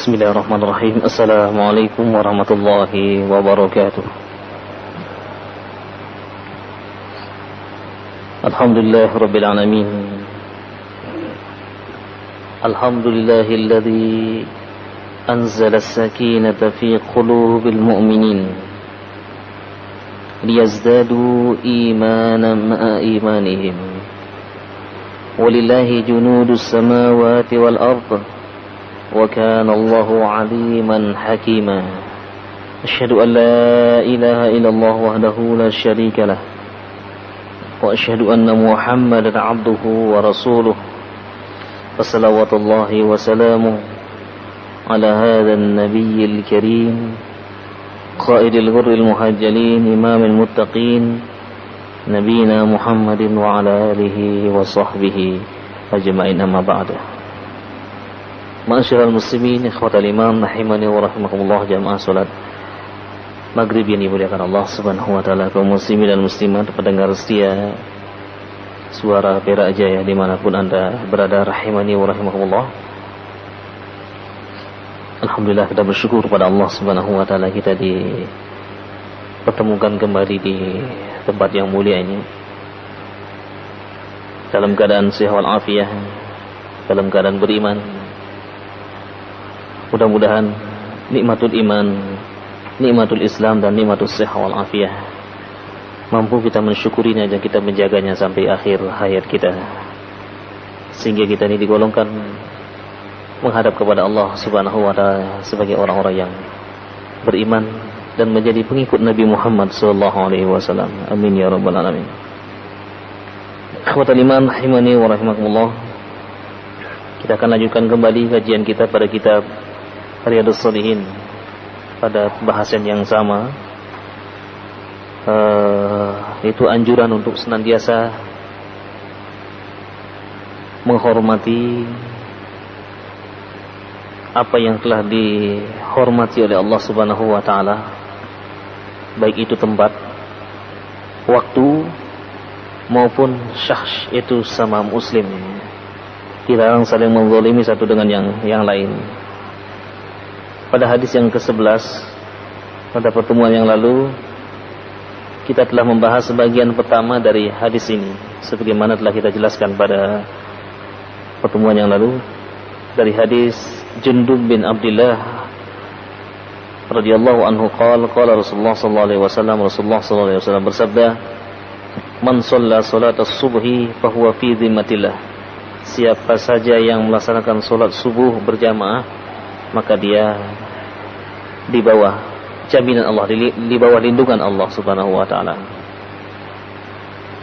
Bismillahirrahmanirrahim. Assalamualaikum warahmatullahi wabarakatuh. Alhamdulillah Rabbil Alamin. Alhamdulillahilladzi anzala as-sakinata fi qulubil mu'minin liyazdadu imanan ma'a imanihim. Walillahi junudus samawati wal ardh وكان الله عليما حكيما أشهد أن لا إله إلا الله وحده لا شريك له وأشهد أن محمدا عبده ورسوله فصلوات الله وسلامه على هذا النبي الكريم قائد الغر المهجلين إمام المتقين نبينا محمد وعلى آله وصحبه أجمعين أما بعد. Ma'asyiral muslimin, ikhwatal iman, rahimani wa rahimakumullah, jamaah salat maghrib yang dimuliakan Allah Subhanahu wa taala, kaum muslimin dan muslimat, pendengar setia suara Perak Jaya dimanapun Anda berada, rahimani wa rahimakumullah. Alhamdulillah, kita bersyukur kepada Allah Subhanahu wa taala, kita dipertemukan kembali di tempat yang mulia ini dalam keadaan sehat wal afiah, dalam keadaan beriman. Mudah-mudahan nikmatul iman, nikmatul Islam dan nikmatul sehat wal afiyah mampu kita mensyukurinya dan kita menjaganya sampai akhir hayat kita, sehingga kita ini digolongkan menghadap kepada Allah Subhanahu wa taala sebagai orang-orang yang beriman dan menjadi pengikut Nabi Muhammad sallallahu alaihi wasallam. Amin ya rabbal alamin. Ikhwatal iman, rahimani wa rahimakumullah. Kita akan lanjutkan kembali kajian kita pada kitab Riyadhus Shalihin pada bahasan yang sama, itu anjuran untuk senantiasa menghormati apa yang telah dihormati oleh Allah Subhanahu wa taala, baik itu tempat, waktu maupun syakhs, itu sama muslim. Dilarang saling menzalimi satu dengan yang lain. Pada hadis yang ke-11 pada pertemuan yang lalu, kita telah membahas sebagian pertama dari hadis ini, sebagaimana telah kita jelaskan pada pertemuan yang lalu, dari hadis Jundub bin Abdullah radhiyallahu anhu qala Rasulullah sallallahu alaihi wasallam, Rasulullah sallallahu alaihi wasallam bersabda, man shalla salatas subhi fahuwa fi dhimmatillah. Siapa saja yang melaksanakan salat subuh berjamaah, maka dia di bawah jaminan Allah, di bawah lindungan Allah Subhanahu wa taala.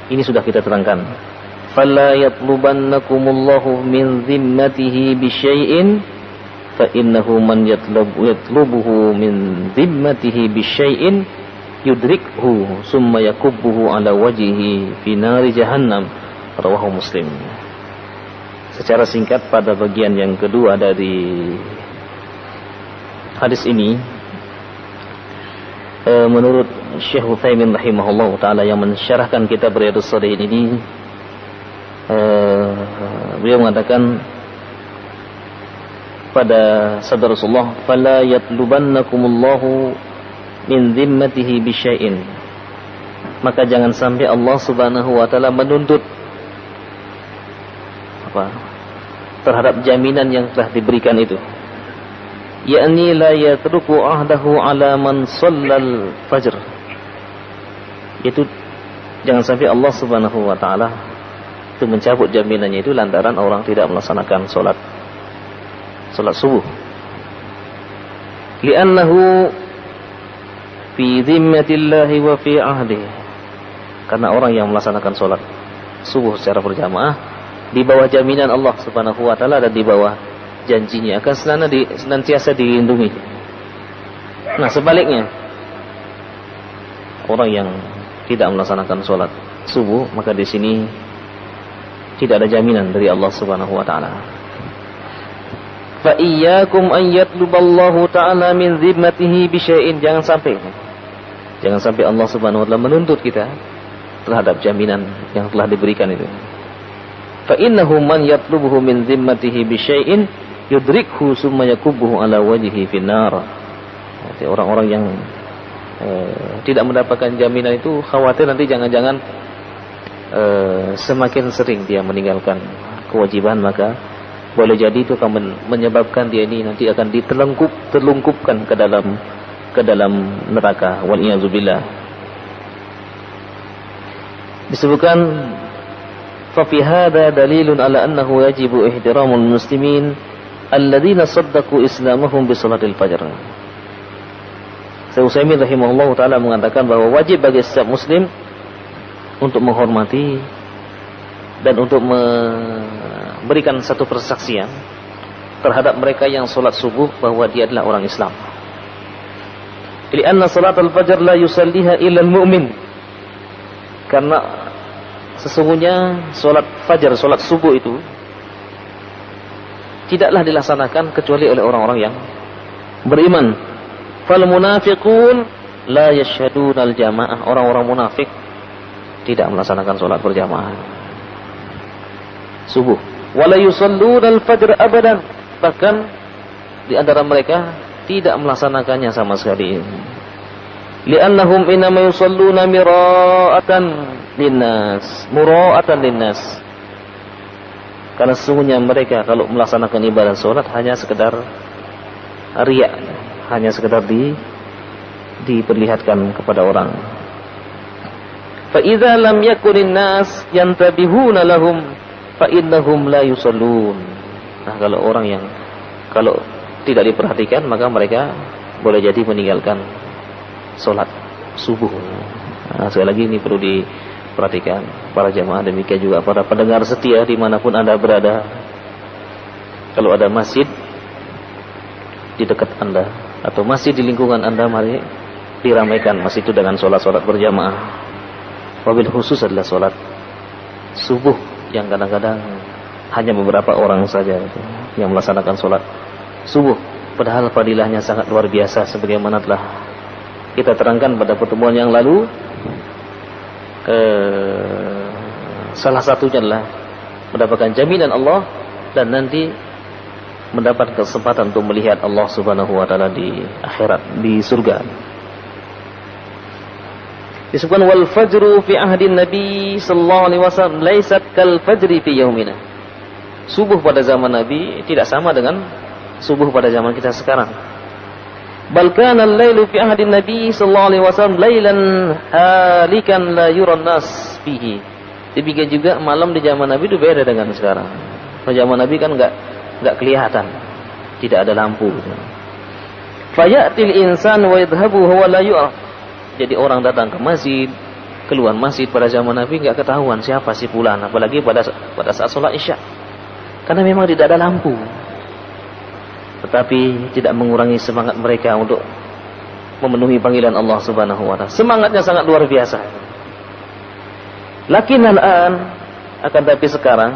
Ini sudah kita terangkan. Falla yatlubannakumullahu min zimmatihi bi syai'in fa innahu man yatlubuhu min zimmatihi bi syai'in yudrikhu summa yakubbuhu ala wajhihi fi nari jahannam. Rawahu Muslim. Secara singkat pada bagian yang kedua dari hadis ini, menurut Syekh Utsaimin rahimahullah taala yang mensyarahkan kitab Riyadhus Shalihin ini, beliau mengatakan pada sabda Rasulullah, fala yatlubannakumullahu min zimmatihi bi syai'in, maka jangan sampai Allah Subhanahu wa taala menuntut terhadap jaminan yang telah diberikan itu, yakni la yatruku ahdahu ala man shallal fajr, itu jangan sampai Allah Subhanahu wa taala itu mencabut jaminannya itu lantaran orang tidak melaksanakan salat subuh, li'annahu fi zimmatillahi wa fi ahdihi, karena orang yang melaksanakan salat subuh secara berjamaah di bawah jaminan Allah Subhanahu wa taala dan di bawah janjinya akan senantiasa dilindungi. Nah, sebaliknya, orang yang tidak melaksanakan sholat subuh, maka di sini tidak ada jaminan dari Allah Subhanahu wa taala. Fa iyyakum an yatluballahu ta'ala min zimmatihi bi syai'in, jangan sampai Allah Subhanahu wa taala menuntut kita terhadap jaminan yang telah diberikan itu. Fa innahu man yatlubuhu min zimmatihi bi syai'in yudrikhu summa yakubbuhu ala wajhihi finnar. Jadi orang-orang yang tidak mendapatkan jaminan itu khawatir nanti jangan-jangan semakin sering dia meninggalkan kewajiban, maka boleh jadi itu akan menyebabkan dia ini nanti akan terlungkupkan ke dalam neraka, wal iyadzubillah. Disebutkan fa fi hadza dalilun ala annahu yajibu ihtiramul muslimin alladzina saddaqu islamahum bi salatil fajr. Syekh Utsaimin rahimahullah taala mengatakan bahwa wajib bagi setiap muslim untuk menghormati dan untuk memberikan satu persaksian terhadap mereka yang salat subuh bahwa dia adalah orang Islam. Lianna salatul fajr la yusalliha illa al-mu'min. Karena sesungguhnya salat fajar, salat subuh itu tidaklah dilaksanakan kecuali oleh orang-orang yang beriman. Fal munafiqun la yashhaduna al-jamaah. Orang-orang munafik tidak melaksanakan salat berjamaah subuh. Wala yusalluna al-fajr abadan. Bahkan di antara mereka tidak melaksanakannya sama sekali. Li'annahum inama yusalluna mira'atan linnas, mura'atan linnas. Karena sesungguhnya mereka kalau melaksanakan ibadah salat hanya sekedar riya, hanya sekedar diperlihatkan kepada orang. Fa idza lam yakunin nas yantabihuna lahum fa innahum la yusallun. Nah, kalau tidak diperhatikan maka mereka boleh jadi meninggalkan salat subuh. Nah, sekali lagi ini perlu diperhatikan para jamaah, demikian juga para pendengar setia dimanapun Anda berada. Kalau ada masjid di dekat Anda atau masjid di lingkungan Anda, mari diramaikan masjid itu dengan salat-salat berjamaah. Wabil khusus adalah salat subuh yang kadang-kadang hanya beberapa orang saja yang melaksanakan salat subuh, padahal fadilahnya sangat luar biasa sebagaimana telah kita terangkan pada pertemuan yang lalu. Salah satunya adalah mendapatkan jaminan Allah dan nanti mendapat kesempatan untuk melihat Allah Subhanahu wa taala di akhirat, di surga. Disebutkan wal fajru fi ahdin Nabi sallallahu alaihi wasallam laisat kal fajri fi yaumina. Subuh pada zaman Nabi tidak sama dengan subuh pada zaman kita sekarang. Bal kana al-lailu fi ahdin Nabi sallallahu alaihi wasallam lailan halikan la yuran nas fihi. Demikian juga malam di zaman Nabi itu beda dengan sekarang. Pada zaman Nabi kan enggak kelihatan, tidak ada lampu. Fayatil insan wa yadhhabu huwa la yu'raf. Jadi orang datang ke masjid, keluar masjid pada zaman Nabi enggak ketahuan siapa si fulan, apalagi pada saat salat Isya. Karena memang tidak ada lampu. Tetapi tidak mengurangi semangat mereka untuk memenuhi panggilan Allah Subhanahu wa taala. Semangatnya sangat luar biasa. Lakin al-an, akan tapi sekarang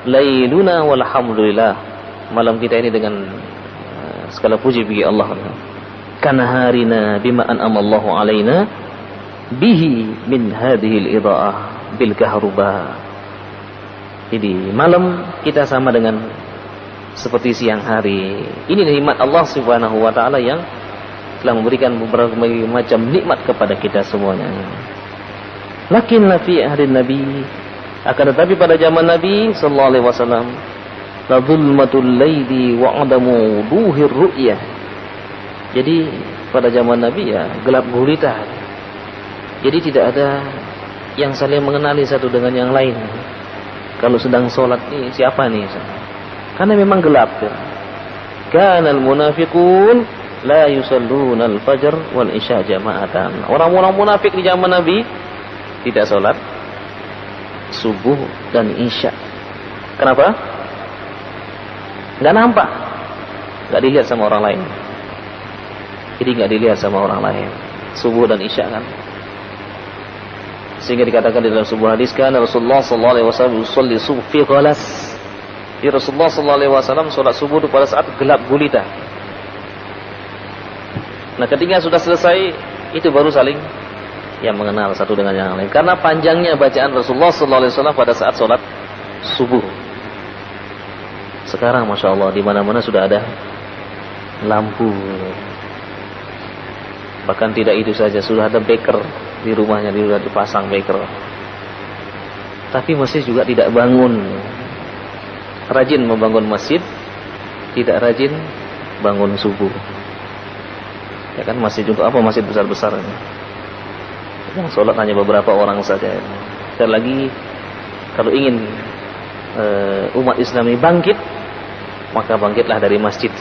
lailuna walhamdulillah, malam kita ini dengan segala puji bagi Allah. Kana harina bima an'ama Allahu alaina bihi min hadhihi al-idha'ah bil kahruba. Jadi malam kita sama dengan seperti siang hari. Ini nikmat Allah Subhanahu wa taala yang telah memberikan beberapa macam nikmat kepada kita semuanya. Lakin fi ahli Nabi, akan tetapi pada zaman Nabi sallallahu alaihi wasallam, la zulmatul laili wa adamu wuduhir ru'yah. Jadi pada zaman Nabi ya gelap gulita. Jadi tidak ada yang saling mengenali satu dengan yang lain. Kalau sedang sholat ini siapa nih? Karena memang gelap. Kanal munafiqun la yusalluna al-fajr wal isya jama'atan. Orang-orang munafik di zaman Nabi tidak sholat subuh dan isya. Kenapa? Enggak nampak. Enggak dilihat sama orang lain. Jadi enggak dilihat sama orang lain. Subuh dan isya kan. Sehingga dikatakan di dalam sebuah hadis kan Rasulullah sallallahu alaihi wasallam yusalli subuh fi ghalas. Di Rasulullah sallallahu alaihi wasallam salat subuh itu pada saat gelap gulita. Nah, ketika sudah selesai itu baru saling yang mengenal satu dengan yang lain. Karena panjangnya bacaan Rasulullah sallallahu alaihi wasallam pada saat salat subuh. Sekarang Masya Allah di mana-mana sudah ada lampu. Bahkan tidak itu saja, sudah ada beker di rumahnya, sudah dipasang beker. Tapi masjid juga tidak bangun. Rajin membangun masjid, tidak rajin bangun subuh. Ya kan, masjid untuk apa masjid besar-besar ini? Yang sholat hanya beberapa orang saja. Dan lagi kalau ingin umat Islam ini bangkit, maka bangkitlah dari masjid.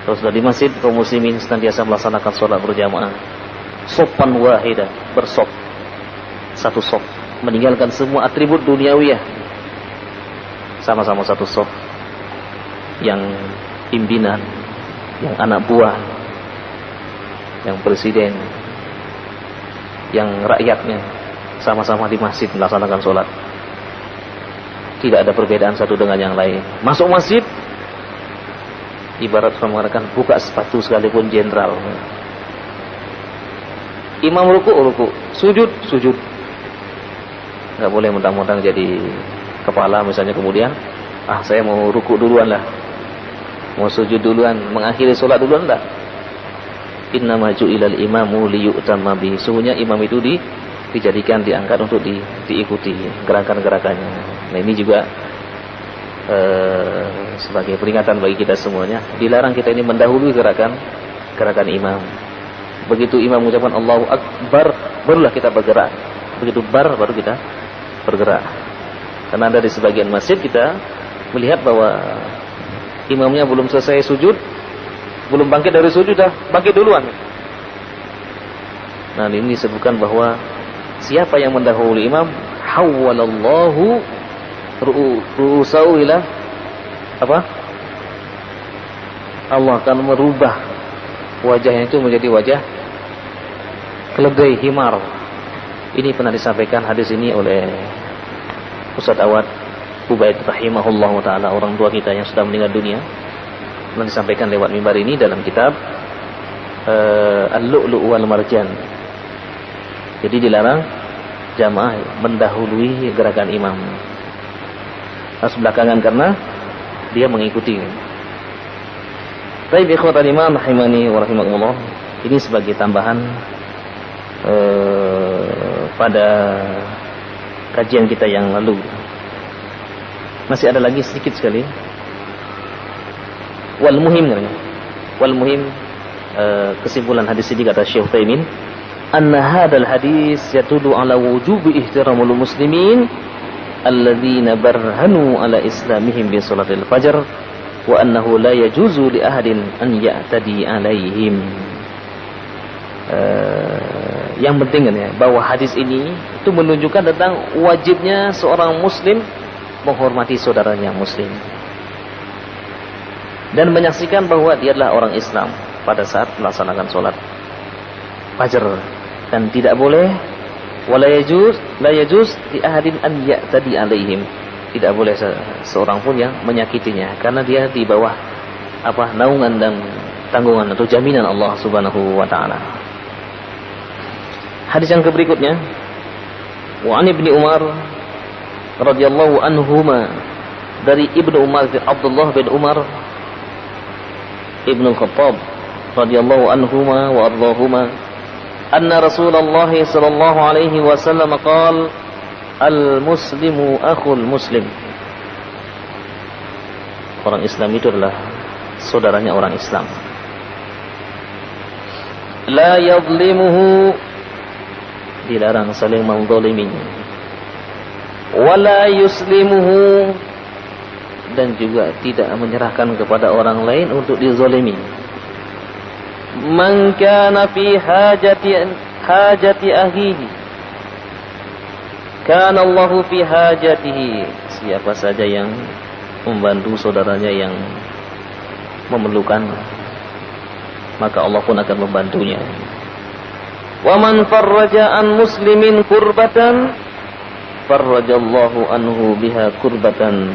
Kalau sudah di masjid, kaum muslimin senantiasa melaksanakan sholat berjamaah. Sopan wahidah, bersop, satu sop, meninggalkan semua atribut duniawiyah, sama-sama satu sop. Yang pimpinan, yang anak buah, yang presiden, yang rakyatnya, sama-sama di masjid melaksanakan sholat. Tidak ada perbedaan satu dengan yang lain. Masuk masjid, ibarat mengatakan buka sepatu sekalipun jenderal. Imam ruku, sujud. Nggak boleh mentang-mentang jadi kepala misalnya, kemudian saya mau ruku duluan lah, mau sujud duluan, mengakhiri sholat duluan lah. Innama ju'ilal imamu liyu'tamma bihi. Sesungguhnya imam itu dijadikan, diangkat untuk diikuti gerakan-gerakannya. Nah, ini juga sebagai peringatan bagi kita semuanya, dilarang kita ini mendahului gerakan imam. Begitu imam mengucapkan Allahu Akbar, barulah kita bergerak. Begitu baru kita bergerak. Karena ada di sebagian masjid kita melihat bahwa imamnya belum selesai sujud, belum bangkit dari sujud, dah bangkit duluan. Nah, ini disebutkan bahwa siapa yang mendahului imam, hawwalallahu ru'usahu ila apa? Allah akan merubah wajahnya itu menjadi wajah keledai himar. Ini pernah disampaikan hadis ini oleh Ustaz Awad Ubaid rahimahullah ta'ala, orang tua kita yang sudah meninggal dunia. Pernah disampaikan lewat mimbar ini dalam kitab Al-Lu'lu' wal Marjan. Jadi dilarang jamaah mendahului gerakan imam, harus belakangan karena dia mengikuti. Baik, ikhwatal iman rahimani wa rahimakumullah. Ini sebagai tambahan pada kajian kita yang lalu. Masih ada lagi sedikit sekali. Wal muhim kesimpulan hadis ini kata Syekh Utsaimin, anna hadzal hadis yadullu ala wujubi ihtiramul muslimin alladzina barhanu ala islamihim bi salatil fajr wa annahu la yajuzu li ahadin an ya'tadi alaihim. Yang penting kan ya, bahwa hadis ini itu menunjukkan tentang wajibnya seorang muslim menghormati saudaranya muslim dan menyaksikan bahwa dia adalah orang Islam pada saat melaksanakan sholat fajar. Dan tidak boleh, wala yajuz, la yajuz li ahadin an ya'tadi alaihim, tidak boleh seorang pun yang menyakitinya, karena dia di bawah naungan dan tanggungan atau jaminan Allah Subhanahu wa taala. Hadis yang berikutnya, wa an Ibnu Umar radhiyallahu anhuma, dari Ibnu Umar, Abdullah bin Umar Ibnu Khattab radhiyallahu anhuma wa ardhahuma, anna Rasulullah sallallahu alaihi wasallam qala al-muslimu akhul muslim. Orang Islam itu adalah saudaranya orang Islam. La yadhlimuhu, dilarang saling menzalimi. Wala yuslimuhu, dan juga tidak menyerahkan kepada orang lain untuk dizalimi. Man kana fi hajati akhihi kana Allahu fi hajatihi. Siapa saja yang membantu saudaranya yang memerlukan, maka Allah pun akan membantunya. Wa man farraja an muslimin kurbatan farrajallahu anhu biha kurbatan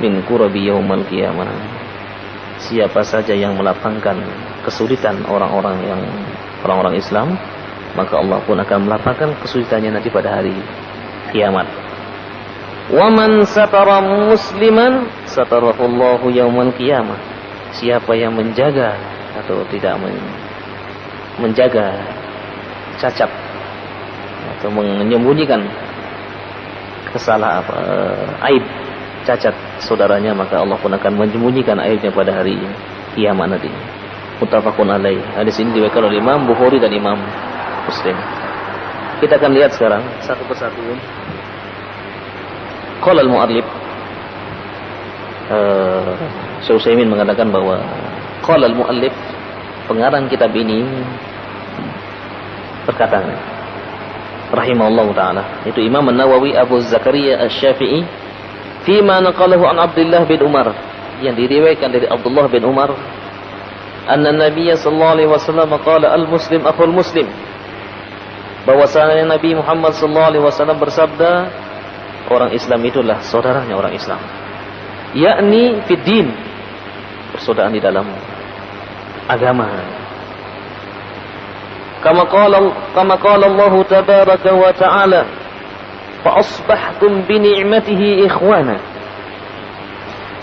min kurabi yaumal qiyamah. Siapa saja yang melapangkan kesulitan orang-orang Islam, maka Allah pun akan melapangkan kesulitannya nanti pada hari kiamat. Wa man satara musliman satarahullahu yaumal qiyamah. Siapa yang menjaga atau tidak menjaga cacat atau menyembunyikan kesalahan aib cacat saudaranya, maka Allah pun akan menyembunyikan aibnya pada hari kiamat nanti. Muttafaqun alaih. Hadis ini diriwayatkan oleh Imam Bukhari dan Imam Muslim. Kita akan lihat sekarang satu persatu. Qala al-mu'allif Syekh Utsaimin mengatakan bahwa qala al-mu'allif, pengarang kitab ini, berkata rahimahullahu taala, itu Imam An-Nawawi Abu Zakaria Asy-Syafi'i, fima naqalahu an Abdullah bin Umar, yang diriwayatkan dari Abdullah bin Umar, anna Nabiy sallallahu alaihi wasallam qala al-muslim akhul muslim, bahwasanya Nabi Muhammad sallallahu alaihi wasallam bersabda, orang Islam itulah saudaranya orang Islam, yakni fid din, persaudaraan di dalam agama. Kama qala Allah tabaraka wa ta'ala, fa asbahtum bi ni'matihi ikhwana,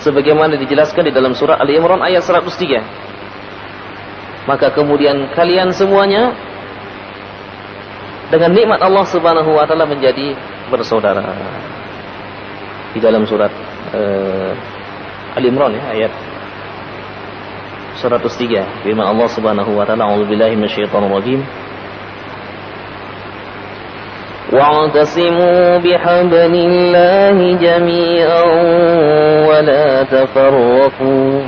sebagaimana dijelaskan di dalam surah Ali Imran ayat 103. Maka kemudian kalian semuanya dengan nikmat Allah Subhanahu wa taala menjadi bersaudara. Di dalam surat Ali Imran, ya, ayat 103, firman Allah Subhanahu wa taala, a'udzubillahi minasyaitonir rajim, wa'tasimu bihablillahi jami'an wa la tafarraqu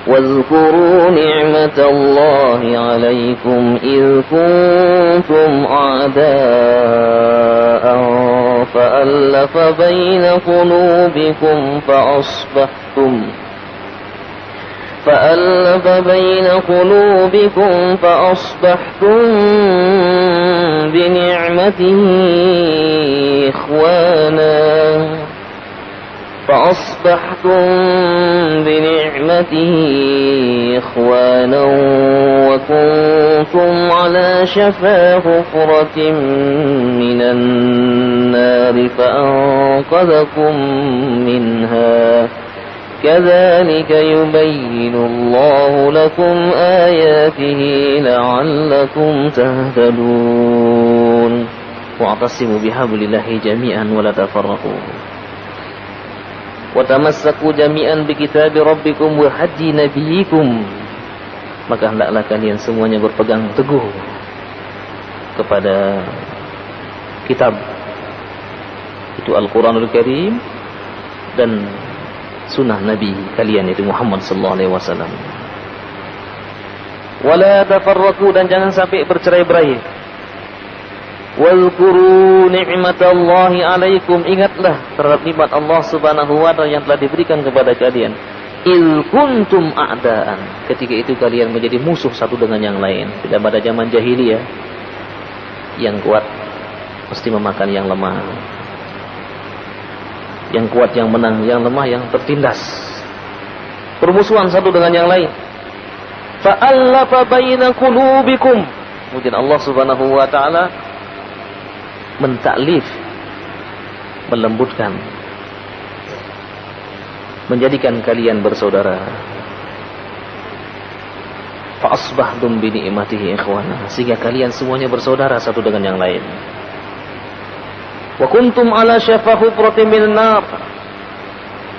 واذكروا نعمة الله عليكم إذ كنتم أعداء فألف بين قلوبكم فأصبحتم بنعمته إخوانا وكنتم على شفا حفرة من النار فأنقذكم منها كذلك يبين الله لكم آياته لعلكم تهتدون واعتصموا بحبل الله جميعا ولا تفرقوا وتمسكوا جميعا بكتاب ربكم وهدي نبيكم, maka hendaklah kalian semuanya berpegang teguh kepada kitab itu Al-Quranul Karim dan sunnah Nabi kalian itu Muhammad sallallahu alaihi wasallam. Wala tafarraqu, dan jangan sampai bercerai-berai. Wazkuru ni'matallahi alaikum, ingatlah terhadap nikmat Allah Subhanahu wa taala yang telah diberikan kepada kalian. Il kuntum a'daan, ketika itu kalian menjadi musuh satu dengan yang lain. Tidak pada zaman jahiliyah, yang kuat mesti memakan yang lemah, yang kuat yang menang, yang lemah yang tertindas. Permusuhan satu dengan yang lain. Fa'allafa baina qulubikum, kemudian Allah Subhanahu wa taala mentaklif, melembutkan, menjadikan kalian bersaudara. Fa asbahtum bi ni'matihi ikhwana, sehingga kalian semuanya bersaudara satu dengan yang lain. Wa kuntum ala syafa hufratin minan nar,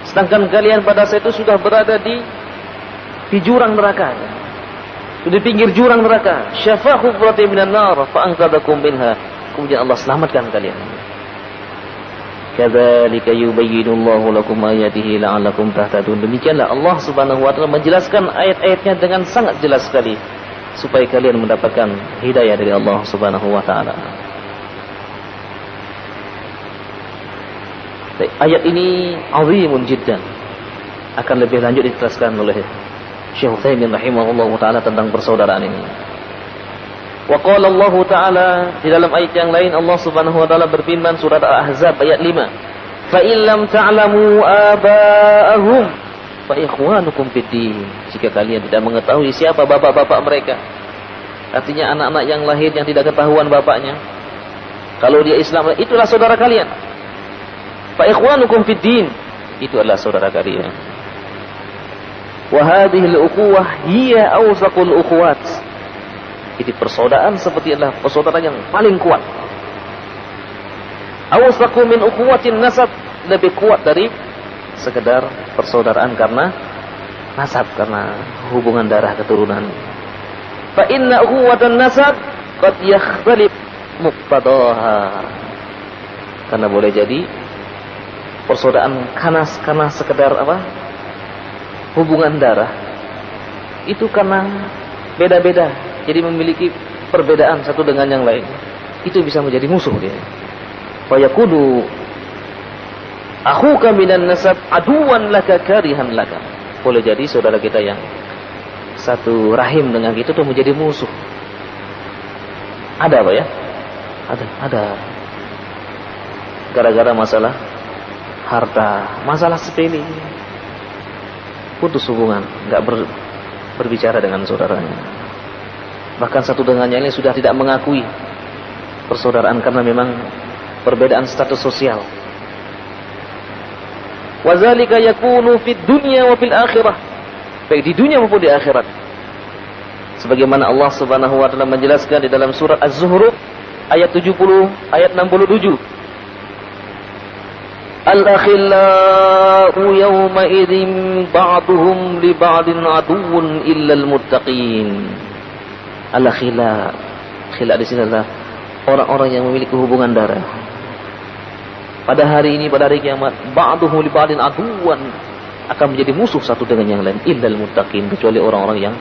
sedangkan kalian pada saat itu sudah berada di jurang neraka, di pinggir jurang neraka. Syafa hufratin minan nar fa anqadhakum minha, kemudian Allah selamatkan kalian. Kadzalika yubayyinullahu lakum ayatihi la'allakum tahtadun, demikianlah Allah Subhanahu wa taala menjelaskan ayat-ayatnya dengan sangat jelas sekali supaya kalian mendapatkan hidayah dari Allah Subhanahu wa taala. Ayat ini azimun jiddan, akan lebih lanjut dijelaskan oleh Syekh Utsaimin rahimahullahu taala tentang persaudaraan ini. Wa qala Allah taala, di dalam ayat yang lain Allah Subhanahu wa taala berfirman, surat Al-Ahzab ayat 5, fa illam ta'lamu aba'ahum fa ikhwanukum fid din, jika kalian tidak mengetahui siapa bapak-bapak mereka, artinya anak-anak yang lahir yang tidak ketahuan bapaknya, kalau dia Islam, itulah saudara kalian. Fa ikhwanukum fid din, itu adalah saudara kalian. Wa hadhihi al-ukhuwah hiya awsaqul ukhuwat. Jadi persaudaraan seperti adalah persaudaraan yang paling kuat. Awsaqu min ukhuwatin nasab, lebih kuat dari sekedar persaudaraan karena nasab, karena hubungan darah keturunan. Fa inna ukhuwatan nasab qad yakhtalif muqtadaha. Karena boleh jadi persaudaraan karena sekedar hubungan darah itu karena beda-beda, jadi memiliki perbedaan satu dengan yang lain, itu bisa menjadi musuh dia. Fa yakunu akhuka minan nasab aduwan laka karihan laka. Boleh jadi saudara kita yang satu rahim dengan kita itu menjadi musuh. Ada apa ya? Ada. Gara-gara masalah harta, masalah sepele, putus hubungan, nggak berbicara dengan saudaranya. Bahkan satu dengan yang lain sudah tidak mengakui persaudaraan karena memang perbedaan status sosial. Wazalika yakunu fid dunya wa fil akhirah, baik di dunia maupun di akhirat. Sebagaimana Allah Subhanahu wa taala menjelaskan di dalam surat Az-Zuhruf ayat 70, ayat 67. Al-akhillau yawma idzin ba'duhum li ba'din aduwwun illal muttaqin. Al-akhila, khila di sini adalah orang-orang yang memiliki hubungan darah. Pada hari ini, pada hari kiamat, ba'duhum li ba'din aduwwan, akan menjadi musuh satu dengan yang lain, illal muttaqin, kecuali orang-orang yang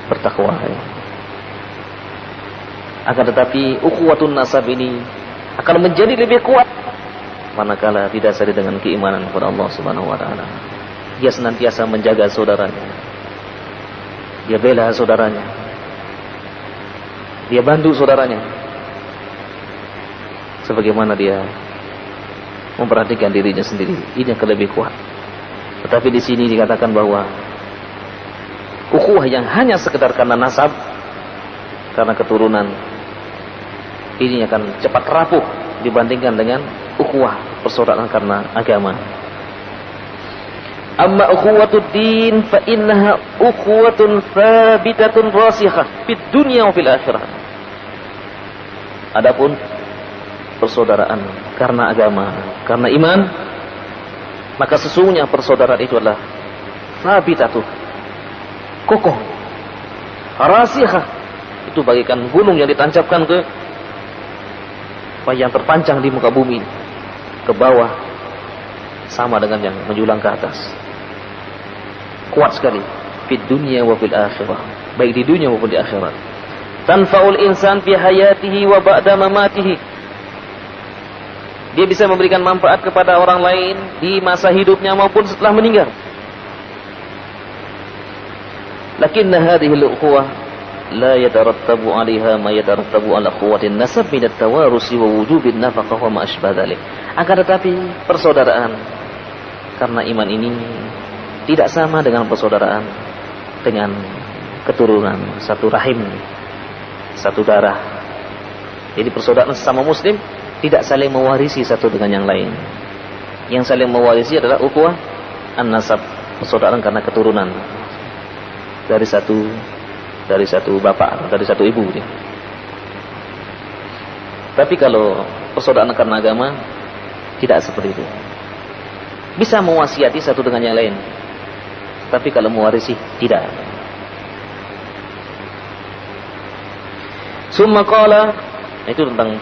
bertakwa. Akan tetapi ukhuwatun nasab ini akan menjadi lebih kuat manakala didasari dengan keimanan kepada Allah Subhanahu wa taala. Dia senantiasa menjaga saudaranya. Dia bela saudaranya. Dia bantu saudaranya. Sebagaimana dia memperhatikan dirinya sendiri. Ini yang lebih kuat. Tetapi di sini dikatakan bahwa ukhuwah yang hanya sekedar karena nasab, karena keturunan, ini akan cepat rapuh dibandingkan dengan ukhuwah persaudaraan karena agama. Amma ukhuwatud din fa innaha ukhuwatun thabitatun rasikhah fid dunya wa fil akhirah. Adapun persaudaraan karena agama, karena iman, maka sesungguhnya persaudaraan itu adalah thabitatun, kokoh, rasikhah, itu bagaikan gunung yang ditancapkan ke yang terpancang di muka bumi ke bawah, sama dengan yang menjulang ke atas. Kuat sekali fid dunya wa fil akhirah, baik di dunia maupun di akhirat. Tanfa'ul insan fi hayatihi wa ba'da mamatihi. Dia bisa memberikan manfaat kepada orang lain di masa hidupnya maupun setelah meninggal. Lakinna hadhihi al-ukhuwah la yatarattabu 'alaiha ma yatarattabu 'ala quwwatin nasab min at-tawarusi wa wujubin nafaqah wa ma asbah dzalik. Akan tetapi persaudaraan karena iman ini tidak sama dengan persaudaraan dengan keturunan, satu rahim, satu darah. Jadi persaudaraan sesama muslim tidak saling mewarisi satu dengan yang lain. Yang saling mewarisi adalah ukhuwah an-nasab, persaudaraan karena keturunan dari satu bapak, dari satu ibu. Tapi kalau persaudaraan karena agama tidak seperti itu. Bisa mewasiati satu dengan yang lain, tapi kalau mewarisi tidak. Summa qala, itu tentang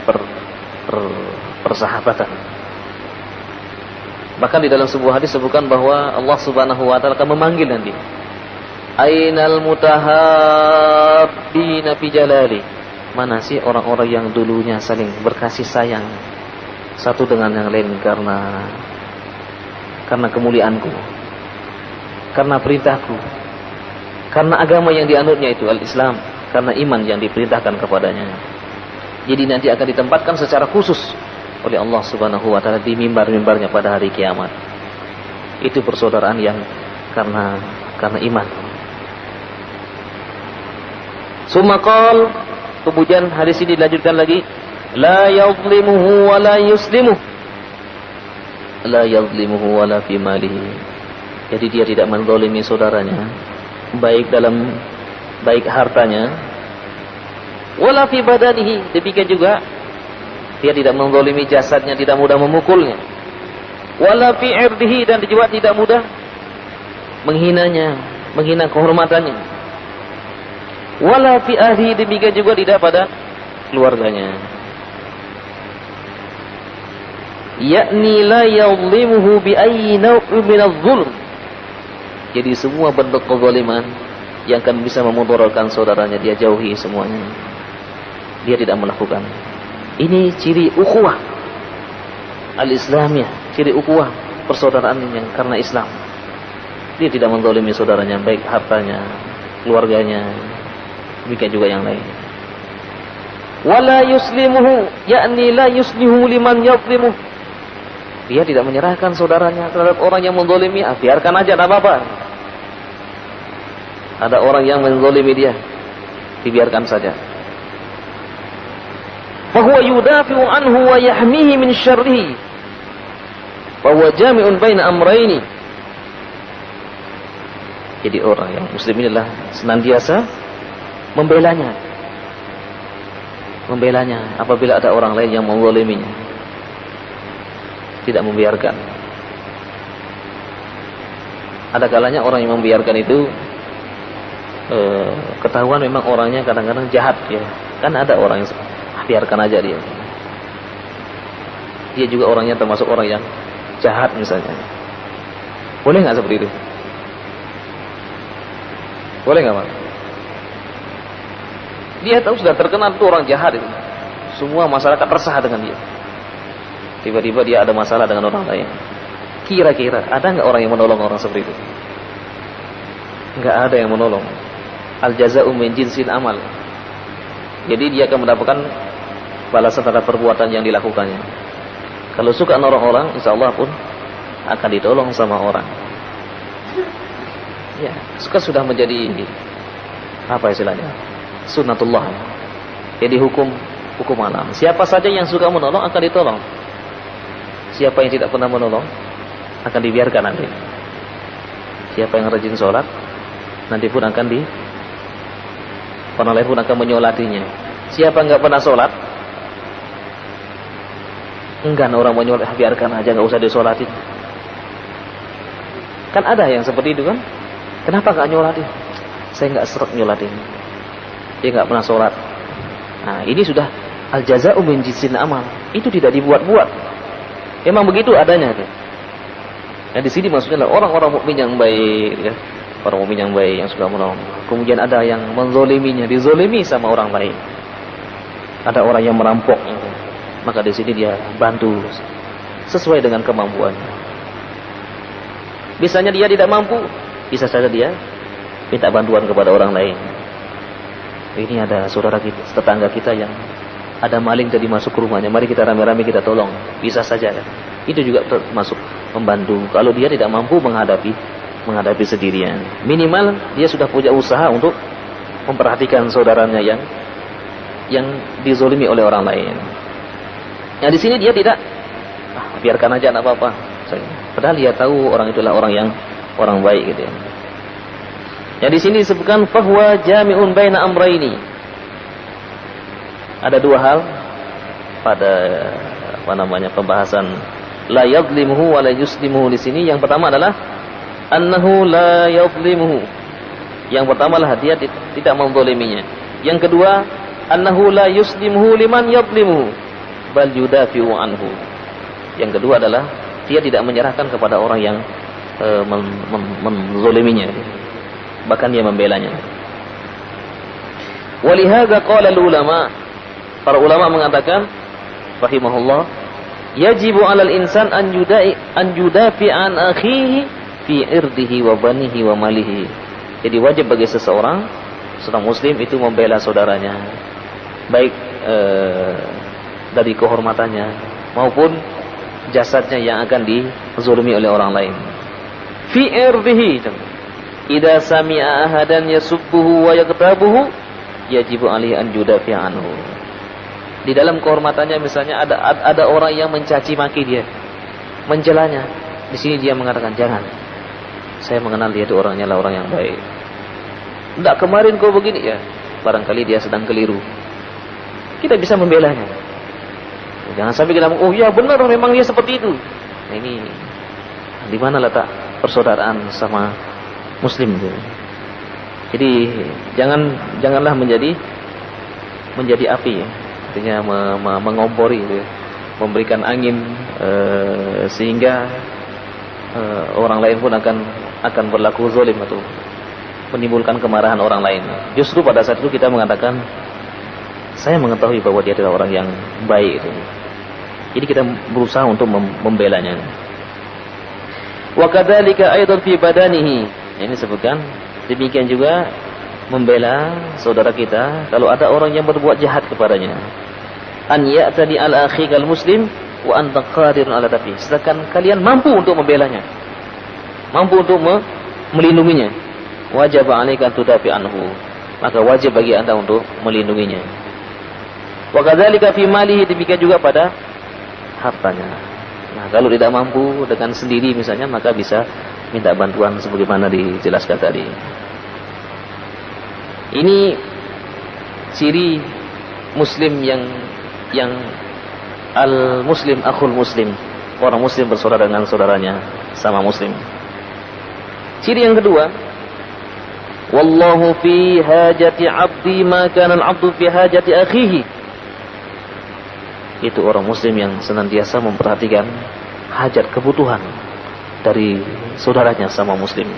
persahabatan. Bahkan di dalam sebuah hadis sebutkan bahwa Allah Subhanahu wa taala akan memanggil nanti, ainal mutahabbina fi jalali. Mana sih orang-orang yang dulunya saling berkasih sayang satu dengan yang lain karena kemuliaanku, karena perintahku, karena agama yang dianutnya itu al-Islam, karena iman yang diperintahkan kepadanya. Jadi nanti akan ditempatkan secara khusus oleh Allah Subhanahu wa taala di mimbar-mimbarnya pada hari kiamat. Itu persaudaraan yang karena iman. Summa qala, kemudian hadis ini dilanjutkan lagi, la yadhlimuhu wa la yuslimuh. la yadhlimuhu wala fi malihi. Jadi dia tidak menzalimi saudaranya, baik hartanya, wala fi badanihi, demikian juga dia tidak menzalimi jasadnya, tidak mudah memukulnya, wala fi irdihi, dan juga tidak mudah menghinanya, menghina kehormatannya, wala fi ahli, demikian juga tidak pada keluarganya. Yakni la yadhlimuhu bi ayyi naw'in min adh-dhulm. Jadi semua bentuk kezaliman yang akan bisa memudaratkan saudaranya dia jauhi semuanya. Dia tidak melakukan. Ini ciri ukhuwah al-islamiyah, ciri ukhuwah persaudaraan yang karena Islam. Dia tidak menzalimi saudaranya, baik hartanya, keluarganya, demikian juga yang lain. Wala yuslimuhu, yakni la yuslihu liman yadhlimuh. Dia tidak menyerahkan saudaranya terhadap orang yang menzalimi, biarkan aja, tidak apa-apa. Ada orang yang menzalimi dia, dibiarkan saja. Fahuwa yudafi'u anhu wa yahmihi min syarrihi. Fahuwa jami'un baina amrayni. Jadi orang yang muslim inilah senantiasa membelanya apabila ada orang lain yang menzaliminya, tidak membiarkan. Ada kalanya orang yang membiarkan itu ketahuan memang orangnya kadang-kadang jahat ya. Kan ada orang yang biarkan aja dia. Dia juga orangnya termasuk orang yang jahat misalnya. Boleh nggak seperti itu? Boleh nggak, Pak? Dia tahu sudah terkenal itu orang jahat itu. Semua masyarakat resah dengan dia. Tiba-tiba dia ada masalah dengan orang lain. Kira-kira ada nggak orang yang menolong orang seperti itu? Nggak ada yang menolong. Al-jaza'u min jinsil amal. Jadi dia akan mendapatkan balasan terhadap perbuatan yang dilakukannya. Kalau suka nolong orang, insya Allah pun akan ditolong sama orang. Ya, sudah menjadi apa istilahnya? Sunnatullah. Jadi hukum alam. Siapa saja yang suka menolong akan ditolong. Siapa yang tidak pernah menolong akan dibiarkan nanti. Siapa yang rajin sholat nanti pun akan orang lain pun akan menyolatinya. Siapa nggak pernah sholat, enggan orang menyolat, biarkan aja, nggak usah disolatin. Kan ada yang seperti itu kan? Kenapa nggak nyolatin? Saya nggak seret nyolatin. Dia nggak pernah sholat. Nah, ini sudah al-jaza'u min jinsil amal. Itu tidak dibuat-buat. Memang begitu adanya. Nah, di sini maksudnya orang-orang mukmin yang baik, ya. Orang mukmin yang baik yang suka menolong. Kemudian ada yang menzoliminya, dizolimi sama orang lain. Ada orang yang merampok, maka di sini dia bantu sesuai dengan kemampuannya. Misalnya dia tidak mampu, bisa saja dia minta bantuan kepada orang lain. Ini ada saudara kita, tetangga kita yang ada maling tadi masuk ke rumahnya, mari kita rame-rame kita tolong. Bisa saja kan? Itu juga termasuk membantu. Kalau dia tidak mampu menghadapi sendirian, minimal dia sudah punya usaha untuk memperhatikan saudaranya yang dizolimi oleh orang lain. Nah, di sini dia tidak biarkan aja, enggak apa-apa. Padahal dia tahu orang itulah orang baik gitu ya. Ya, di sini disebutkan fahuwa jami'un baina amrayni. Ada dua hal pada pembahasan la yadhlimuhu wa la yuslimuhu di sini. Yang pertama adalah annahu la yadhlimuhu. Yang pertama adalah dia tidak menzaliminya. Yang kedua, annahu la yuslimuhu liman yadhlimuhu bal yudafi'u anhu. Yang kedua adalah dia tidak menyerahkan kepada orang yang menzaliminya, bahkan dia membelanya. Walihadza qala ulama, para ulama mengatakan rahimahullah, yajibu 'alal insan an yudafi an akhihi fi irdihi wa banihi wa malihi. Jadi wajib bagi seorang muslim itu membela saudaranya, baik dari kehormatannya maupun jasadnya yang akan dizalimi oleh orang lain. Fi irdihi, idza sami'a ahadan yasubbuhu wa yaqtabuhu yajibu alaihi an yudafi anhu. Di dalam kehormatannya misalnya ada orang yang mencaci maki dia, menjelanya. Di sini dia mengatakan jangan. Saya mengenal dia itu orangnya lah orang yang baik. Enggak, kemarin kau begini ya. Barangkali dia sedang keliru. Kita bisa membelanya. Jangan sampai kita oh ya benar memang dia seperti itu. Nah, ini di mana letak persaudaraan sama muslim itu. Jadi janganlah menjadi api ya. Artinya mengompori gitu ya. Memberikan angin sehingga orang lain pun akan berlaku zalim atau menimbulkan kemarahan orang lain. Justru pada saat itu kita mengatakan saya mengetahui bahwa dia adalah orang yang baik itu. Jadi kita berusaha untuk membelanya. Wa kadzalika aidan fi badanihi. Ini disebutkan demikian juga membela saudara kita kalau ada orang yang berbuat jahat kepadanya. An ya'tadi al-akhikal muslim wa anta qadirun ala dafi. Sedangkan kalian mampu untuk membelanya. Mampu untuk melindunginya. Wajib 'alaika an tudafi anhu. Maka wajib bagi Anda untuk melindunginya. Wa kadzalika fi malihi, demikian juga pada hartanya. Nah, kalau tidak mampu dengan sendiri misalnya, maka bisa minta bantuan sebagaimana dijelaskan tadi. Ini ciri muslim yang al-muslim akhul muslim. Orang muslim bersaudara dengan saudaranya, sama muslim. Ciri yang kedua, wallahu fi hajati 'abdi ma kana al-'abdu fi hajati akhihi. Itu orang muslim yang senantiasa memperhatikan hajat kebutuhan dari saudaranya sama muslim.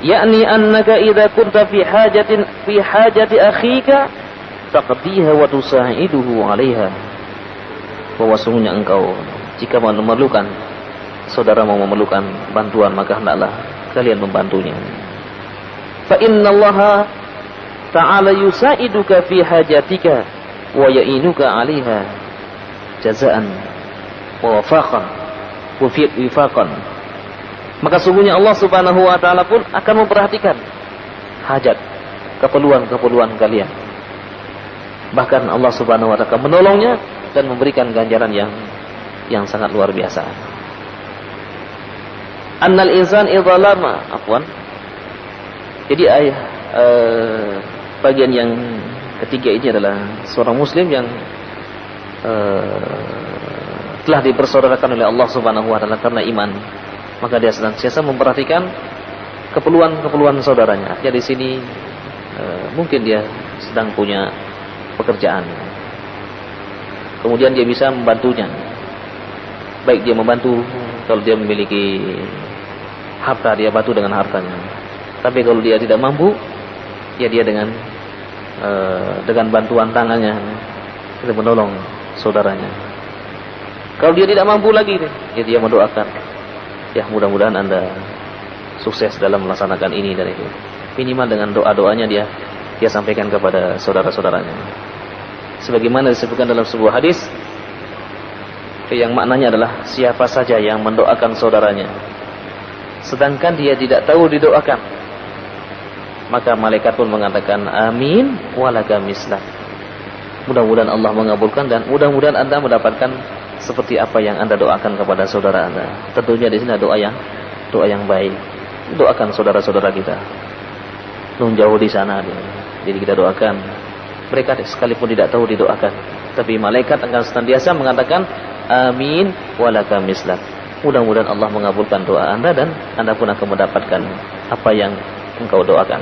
Yakni annaka idza kunta fi hajati akhika taqdiha wa tusa'iduhu 'alaiha. Bahwa sungguhnya engkau jika memerlukan, saudara mau memerlukan bantuan, maka hendaklah kalian membantunya. Fa innallaha ta'ala yusa'iduka fi hajatika wa ya'inuka 'alaiha jazaan wa wifaqan. Maka sungguhnya Allah Subhanahu wa taala pun akan memperhatikan hajat, keperluan kalian. Bahkan Allah Subhanahu wa taala akan menolongnya dan memberikan ganjaran yang sangat luar biasa. Annal insan idza lama Jadi bagian yang ketiga ini adalah seorang muslim yang telah dipersaudarakan oleh Allah Subhanahu wa taala karena iman. Maka dia senantiasa memperhatikan keperluan saudaranya. Artinya di sini mungkin dia sedang punya pekerjaan. Kemudian dia bisa membantunya. Baik dia membantu kalau dia memiliki harta, dia bantu dengan hartanya. Tapi kalau dia tidak mampu, ya dia dengan bantuan tangannya kita menolong saudaranya. Kalau dia tidak mampu lagi, ya dia mendoakan. Ya mudah-mudahan Anda sukses dalam melaksanakan ini dan itu. Minimal dengan doa-doanya dia sampaikan kepada saudara-saudaranya. Sebagaimana disebutkan dalam sebuah hadis yang maknanya adalah siapa saja yang mendoakan saudaranya sedangkan dia tidak tahu didoakan, maka malaikat pun mengatakan amin walaka mislah. Mudah-mudahan Allah mengabulkan dan mudah-mudahan Anda mendapatkan seperti apa yang Anda doakan kepada saudara Anda. Tentunya di sini doa yang baik. Doakan saudara-saudara kita. Nun jauh di sana dia. Jadi kita doakan. Mereka sekalipun tidak tahu didoakan, tapi malaikat akan senantiasa mengatakan amin walaka mislah. Mudah-mudahan Allah mengabulkan doa Anda dan Anda pun akan mendapatkan apa yang engkau doakan.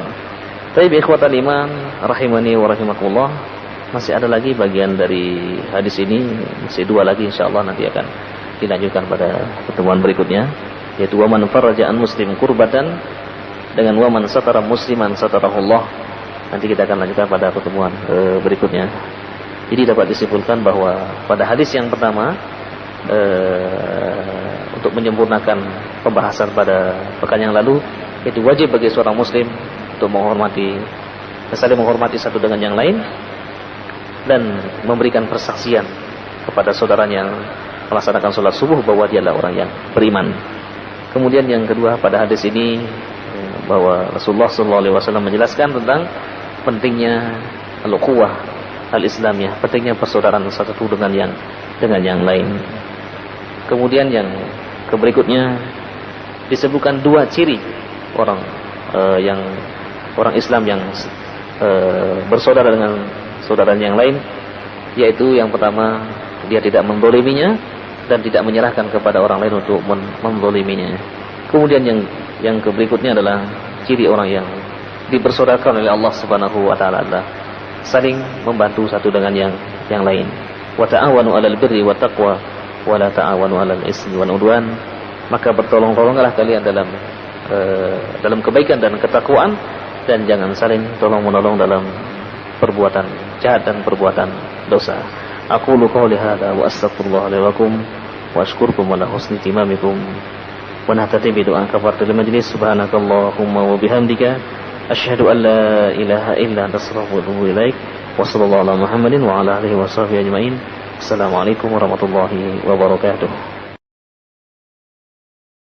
Tapi ikhwatal iman rahimani wa rahimakumullah, masih ada lagi bagian dari hadis ini, masih dua lagi insyaallah nanti akan dilanjutkan pada pertemuan berikutnya, yaitu wa man faraja an muslim kurbatan dengan wa man satara musliman satarahullah. Nanti kita akan lanjutkan pada pertemuan berikutnya. Jadi dapat disimpulkan bahwa pada hadis yang pertama untuk menyempurnakan pembahasan pada pekan yang lalu, itu wajib bagi seorang muslim untuk saling menghormati satu dengan yang lain dan memberikan persaksian kepada saudaranya yang melaksanakan sholat subuh bahwa dia adalah orang yang beriman. Kemudian yang kedua, pada hadis ini bahwa Rasulullah SAW menjelaskan tentang pentingnya al-ukhuwah al-islamiyah, pentingnya persaudaraan satu dengan dengan yang lain. Kemudian yang berikutnya disebutkan dua ciri orang orang Islam yang bersaudara dengan saudara yang lain, yaitu yang pertama, dia tidak menzaliminya dan tidak menyerahkan kepada orang lain untuk menzaliminya. Kemudian yang berikutnya adalah ciri orang yang dipersaudarakan oleh Allah Subhanahu wa taala adalah saling membantu satu dengan yang lain. Wa ta'awanu 'alal birri wat taqwa wa la ta'awanu 'alal ismi wal 'udwan. Maka bertolong-tolonglah kalian dalam kebaikan dan ketakwaan, dan jangan saling tolong-menolong dalam perbuatan jahat dan perbuatan dosa. Aqulu qouli hadza wa astaghfirullah li wa lakum wa ashkurukum ala husni timamikum wa nahtati bi du'a kafaratil majlis. Subhanakallahumma wa bihamdika asyhadu an la ilaha illa anta astaghfiruka wa atubu ilaik. Wa sallallahu ala Muhammadin wa ala alihi wa sahbihi ajmain. Assalamualaikum warahmatullahi wabarakatuh.